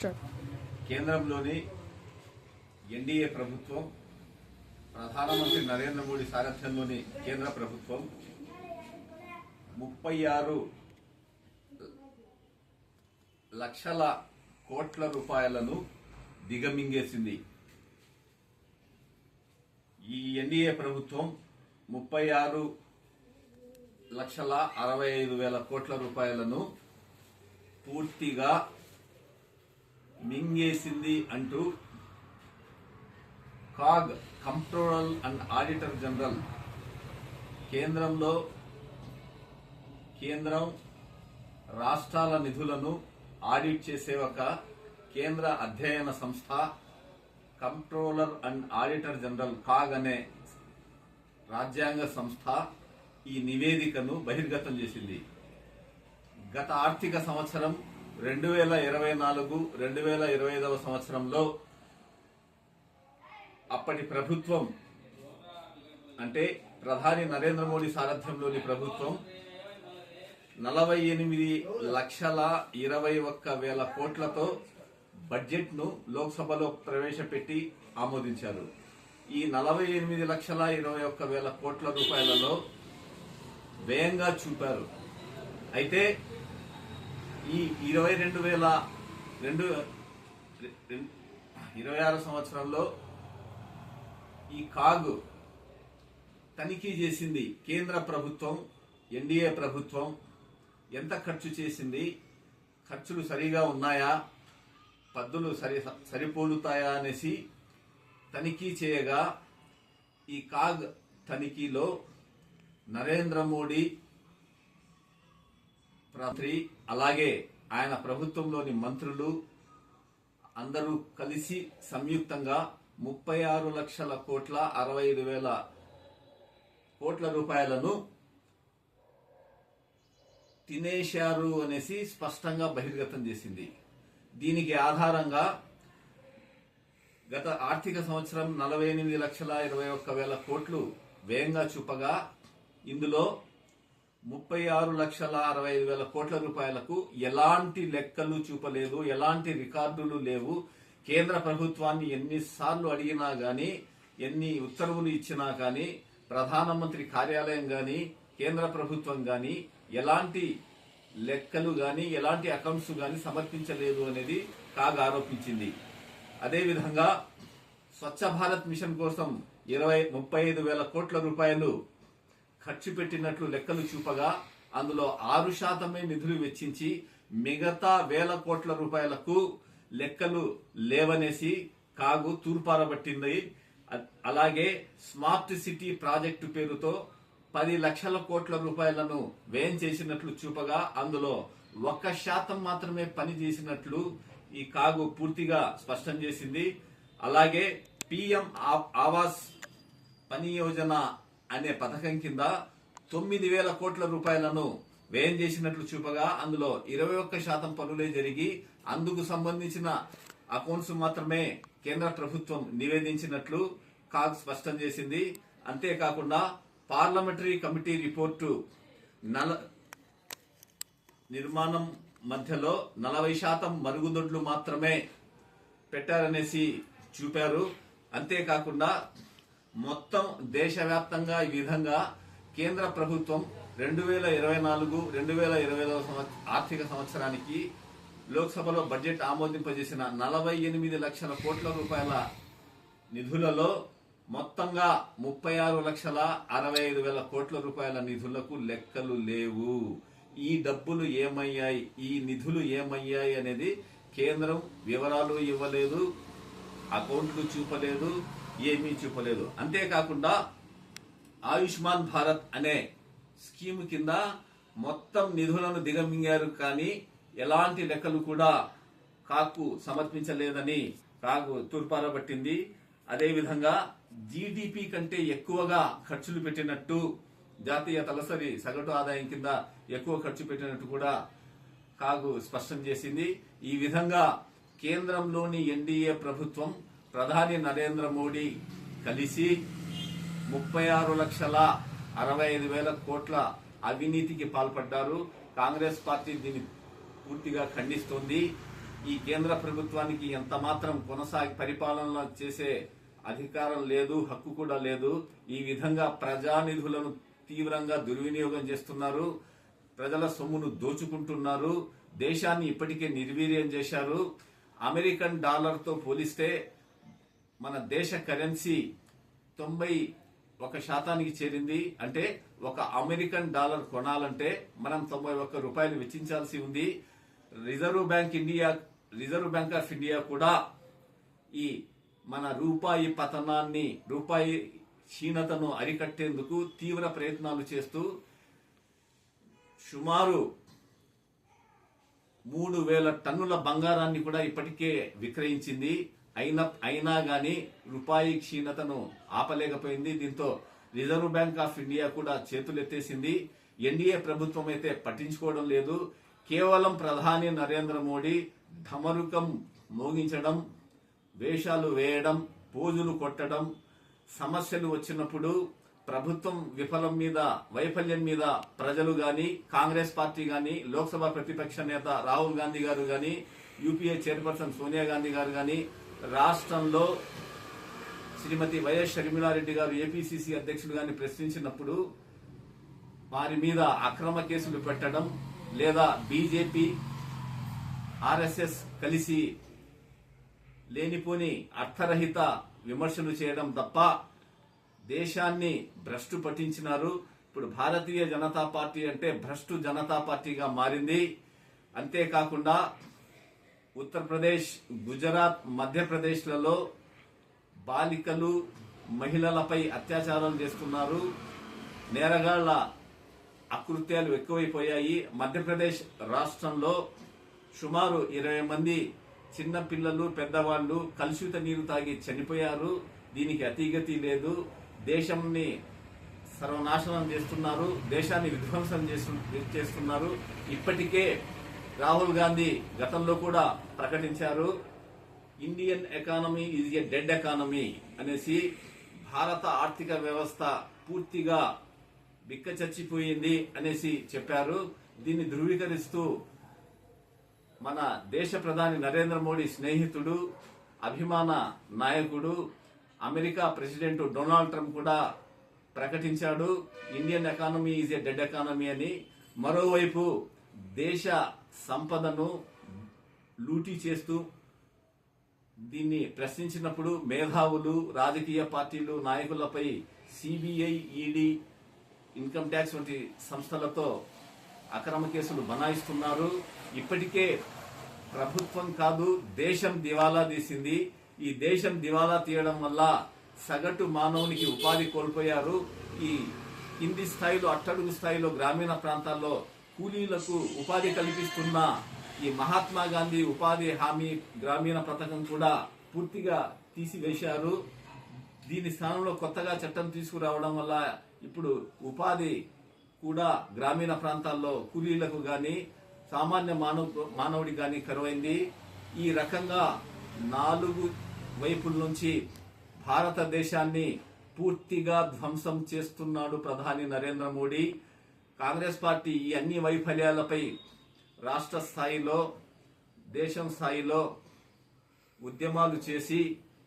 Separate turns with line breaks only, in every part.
కేంద్రంలోని ఎన్డీఏ ప్రభుత్వం ప్రధానమంత్రి నరేంద్ర మోడీ సారథ్యంలోని కేంద్ర ప్రభుత్వం 36 లక్షల కోట్ల రూపాయలను దిగమింగేసింది. ఈ ఎన్డీఏ ప్రభుత్వం 36,65,000 కోట్ల రూపాయలను పూర్తిగా మింగేసింది అంటూ CAG comptroller and auditor general కేంద్రం రాష్ట్రాల నిధులను ఆడిట్ చేసే ఒక కేంద్ర అధ్యయన సంస్థ comptroller and auditor general CAG అనే రాజ్యాంగ సంస్థ ఈ నివేదికను బహిర్గతం చేసింది. గత ఆర్థిక సంవత్సరం 2024-2025 సంవత్సరంలో అప్పటి ప్రభుత్వం అంటే ప్రధాని నరేంద్ర మోడీ సారథ్యంలోని ప్రభుత్వం 48,21,000 కోట్లతో బడ్జెట్ ను లోక్సభలో ప్రవేశపెట్టి ఆమోదించారు. ఈ 48,21,000 కోట్ల రూపాయలలో వ్యయంగా చూపారు. అయితే ఈ 2026 సంవత్సరంలో ఈ కాగ్ తనిఖీ చేసింది. కేంద్ర ప్రభుత్వం ఎన్డీఏ ప్రభుత్వం ఎంత ఖర్చు చేసింది, ఖర్చులు సరిగా ఉన్నాయా, పద్దులు సరిపోలుతాయా అనేసి తనిఖీ చేయగా ఈ కాగ్ తనిఖీలో నరేంద్ర మోడీ మంత్రి అలాగే ఆయన ప్రభుత్వంలోని మంత్రులు అందరూ కలిసి సంయుక్తంగా 36,65,000 కోట్ల రూపాయలను తినేశారు అనేసి స్పష్టంగా బహిర్గతం చేసింది. దీనికి ఆధారంగా గత ఆర్థిక సంవత్సరం 48,21,000 కోట్లు వ్యయంగా చూపగా ఇందులో 36,65,000 కోట్ల రూపాయలకు ఎలాంటి లెక్కలు చూపలేదు, ఎలాంటి రికార్డులు లేవు. కేంద్ర ప్రభుత్వాన్ని ఎన్నిసార్లు అడిగినా గాని, ఎన్ని ఉత్తర్వులు ఇచ్చినా గాని, ప్రధానమంత్రి కార్యాలయం గాని, కేంద్ర ప్రభుత్వం గాని ఎలాంటి లెక్కలు గాని, ఎలాంటి అకౌంట్స్ గాని సమర్పించలేదు అనేది కాగ్ ఆరోపించింది. అదేవిధంగా స్వచ్ఛ భారత్ మిషన్ కోసం 35,000 కోట్ల రూపాయలు ఖర్చు పెట్టినట్లు లెక్కలు చూపగా అందులో 6% నిధులు వెచ్చించి మిగతా 1,000 కోట్ల రూపాయలకు లెక్కలు లేవనేసి కాగు తూర్పారబట్టింది. అలాగే స్మార్ట్ సిటీ ప్రాజెక్టు పేరుతో 10 లక్షల కోట్ల రూపాయలను వ్యయం చేసినట్లు చూపగా అందులో 1% మాత్రమే పని చేసినట్లు ఈ కాగు పూర్తిగా స్పష్టం చేసింది. అలాగే పిఎం ఆవాస్ పని యోజన అనే పథకం కింద 9,000 కోట్ల రూపాయలను వ్యయం చేసినట్లు చూపగా అందులో 21% పనులే జరిగి అందుకు సంబంధించిన అకౌంట్స్ మాత్రమే కేంద్ర ప్రభుత్వం నివేదించినట్లు కాగ్ స్పష్టం చేసింది. అంతేకాకుండా పార్లమెంటరీ కమిటీ రిపోర్టు నిర్మాణం మధ్యలో 40% మరుగుదొడ్లు మాత్రమే పెట్టారనేసి చూపారు. అంతేకాకుండా మొత్తం దేశవ్యాప్తంగా ఈ విధంగా కేంద్ర ప్రభుత్వం 2024-2025 ఆర్థిక సంవత్సరానికి లోక్సభలో బడ్జెట్ ఆమోదింపజేసిన 48 లక్షల కోట్ల రూపాయల నిధులలో మొత్తంగా 36,65,000 కోట్ల రూపాయల నిధులకు లెక్కలు లేవు. ఈ డబ్బులు ఏమయ్యాయి, ఈ నిధులు ఏమయ్యాయి అనేది కేంద్రం వివరాలు ఇవ్వలేదు, అకౌంట్లు చూపలేదు, ఏమీ చూపలేదు. అంతేకాకుండా ఆయుష్మాన్ భారత్ అనే స్కీమ్ కింద మొత్తం నిధులను దిగమింగారు, కానీ ఎలాంటి లెక్కలు కూడా కాకు సమర్పించలేదని కాగు తూర్పారబట్టింది. అదేవిధంగా జీడిపి కంటే ఎక్కువగా ఖర్చులు పెట్టినట్టు, జాతీయ తలసరి సగటు ఆదాయం కింద ఎక్కువ ఖర్చు పెట్టినట్టు కూడా కాగు స్పష్టం చేసింది. ఈ విధంగా కేంద్రంలోని ఎన్డీఏ ప్రభుత్వం ప్రధాని నరేంద్ర మోడీ కలిసి 36,65,000 కోట్ల అవినీతికి పాల్పడ్డారు. కాంగ్రెస్ పార్టీ దీన్ని పూర్తిగా ఖండిస్తోంది. ఈ కేంద్ర ప్రభుత్వానికి ఎంత మాత్రం పరిపాలన చేసే అధికారం లేదు, హక్కు కూడా లేదు. ఈ విధంగా ప్రజానిధులను తీవ్రంగా దుర్వినియోగం చేస్తున్నారు, ప్రజల సొమ్మును దోచుకుంటున్నారు, దేశాన్ని ఇప్పటికే నిర్వీర్యం చేశారు. అమెరికన్ డాలర్తో పోలిస్తే మన దేశ కరెన్సీ 91% చేరింది. అంటే ఒక అమెరికన్ డాలర్ కొనాలంటే మనం 91 రూపాయలు వెచ్చించాల్సి ఉంది. రిజర్వ్ బ్యాంక్ ఆఫ్ ఇండియా కూడా ఈ మన రూపాయి పతనాన్ని, రూపాయి క్షీణతను అరికట్టేందుకు తీవ్ర ప్రయత్నాలు చేస్తూ సుమారు 3,000 టన్నుల బంగారాన్ని కూడా ఇప్పటికే విక్రయించింది. అయినా గాని రూపాయి క్షీణతను ఆపలేకపోయింది. దీంతో రిజర్వ్ బ్యాంక్ ఆఫ్ ఇండియా కూడా చేతులెత్తేసింది. ఎన్డీఏ ప్రభుత్వం అయితే పట్టించుకోవడం లేదు. కేవలం ప్రధాని నరేంద్ర మోడీ ఢమరుకం మోగించడం, వేషాలు వేయడం, పోజులు కొట్టడం, సమస్యలు వచ్చినప్పుడు ప్రభుత్వం వైఫల్యం మీద ప్రజలు గాని, కాంగ్రెస్ పార్టీ గాని, లోక్సభ ప్రతిపక్ష నేత రాహుల్ గాంధీ గారు గాని, యూపీఏ చైర్పర్సన్ సోనియా గాంధీ గారు గాని, రాష్ట్రంలో శ్రీమతి వైఎస్ షర్మిలారెడ్డి గారు ఏపీసీసీ అధ్యక్షుడు గాని ప్రశ్నించినప్పుడు వారి మీద అక్రమ కేసులు పెట్టడం, లేదా బీజేపీ ఆర్ఎస్ఎస్ కలిసి లేనిపోని అర్థరహిత విమర్శలు చేయడం తప్ప దేశాన్ని భ్రష్టు పట్టించినారు. ఇప్పుడు భారతీయ జనతా పార్టీ అంటే భ్రష్టు జనతా పార్టీగా మారింది. అంతేకాకుండా ఉత్తరప్రదేశ్, గుజరాత్, మధ్యప్రదేశ్లలో బాలికలు, మహిళలపై అత్యాచారాలు చేస్తున్నారు. నేరగాళ్ల అకృత్యాలు ఎక్కువైపోయాయి. మధ్యప్రదేశ్ రాష్ట్రంలో సుమారు 20 మంది చిన్న పిల్లలు, పెద్దవాళ్లు కలుషిత నీరు తాగి చనిపోయారు. దీనికి అతిగతి లేదు. దేశాన్ని సర్వనాశనం చేస్తున్నారు, దేశాన్ని విధ్వంసం చేస్తున్నారు. ఇప్పటికే రాహుల్ గాంధీ గతంలో కూడా ప్రకటించారు, Indian economy is a dead economy అనేసి. భారత ఆర్థిక వ్యవస్థ పూర్తిగా బిక్కచచ్చిపోయింది అనేసి చెప్పారు. దీన్ని ధృవీకరిస్తూ మన దేశ ప్రధాని నరేంద్ర మోడీ స్నేహితుడు, అభిమాన నాయకుడు, అమెరికా ప్రెసిడెంట్ డొనాల్డ్ ట్రంప్ కూడా ప్రకటించాడు, Indian economy is a dead economy అని. మరోవైపు దేశ సంపదను లూటీ చేస్తూ దీన్ని ప్రశ్నించినప్పుడు మేధావులు, రాజకీయ పార్టీలు, నాయకులపై సిబిఐ, ఈడీ, ఇన్కమ్ ట్యాక్స్ వంటి సంస్థలతో అక్రమ కేసులు బనాయిస్తున్నారు. ఇప్పటికే ప్రభుత్వం కాదు, దేశం దివాలా తీసింది. ఈ దేశం దివాలా తీయడం వల్ల సగటు మానవునికి ఉపాధి కోల్పోయారు. ఈ కింది స్థాయిలో, అట్టడుగు స్థాయిలో గ్రామీణ ప్రాంతాల్లో కూలీలకు ఉపాధి కల్పిస్తున్న ఈ మహాత్మా గాంధీ ఉపాధి హామీ గ్రామీణ పథకం కూడా పూర్తిగా తీసివేశారు. దీని స్థానంలో కొత్తగా చట్టం తీసుకురావడం వల్ల ఇప్పుడు ఉపాధి కూడా గ్రామీణ ప్రాంతాల్లో కూలీలకు గాని, సామాన్య మానవుడికి గాని కరువైంది. ఈ రకంగా 4 వైపుల నుంచి భారతదేశాన్ని పూర్తిగా ధ్వంసం చేస్తున్నాడు ప్రధాని నరేంద్ర మోడీ. కాంగ్రెస్ పార్టీ ఈ అన్ని వైఫల్యాలపై రాష్ట్ర స్థాయిలో, దేశం స్థాయిలో ఉద్యమాలు చేసి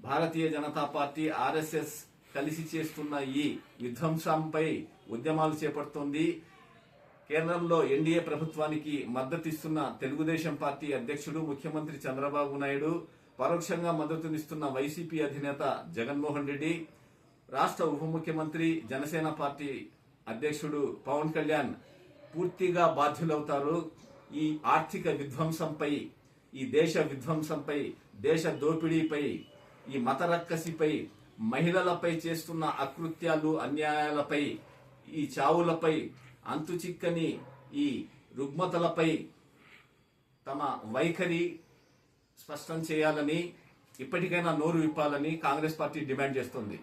భారతీయ జనతా పార్టీ, ఆర్ఎస్ఎస్ కలిసి చేస్తున్న ఈ విధ్వంసంపై ఉద్యమాలు చేపడుతోంది. కేంద్రంలో ఎన్డీఏ ప్రభుత్వానికి మద్దతిస్తున్న తెలుగుదేశం పార్టీ అధ్యక్షుడు, ముఖ్యమంత్రి చంద్రబాబు నాయుడు, పరోక్షంగా మద్దతునిస్తున్న వైసీపీ అధినేత జగన్మోహన్ రెడ్డి, రాష్ట్ర ఉప ముఖ్యమంత్రి, జనసేన పార్టీ అధ్యక్షుడు పవన్ కళ్యాణ్ పూర్తిగా బాధ్యులవుతారు. ఈ ఆర్థిక విధ్వంసంపై, ఈ దేశ విధ్వంసంపై, దేశ దోపిడీపై, ఈ మత రక్కసిపై, మహిళలపై చేస్తున్న అకృత్యాలు, అన్యాయాలపై, ఈ చావులపై, అంతుచిక్కని ఈ రుగ్మతలపై తమ వైఖరి స్పష్టం చేయాలని, ఇప్పటికైనా నోరు విప్పాలని కాంగ్రెస్ పార్టీ డిమాండ్ చేస్తుంది.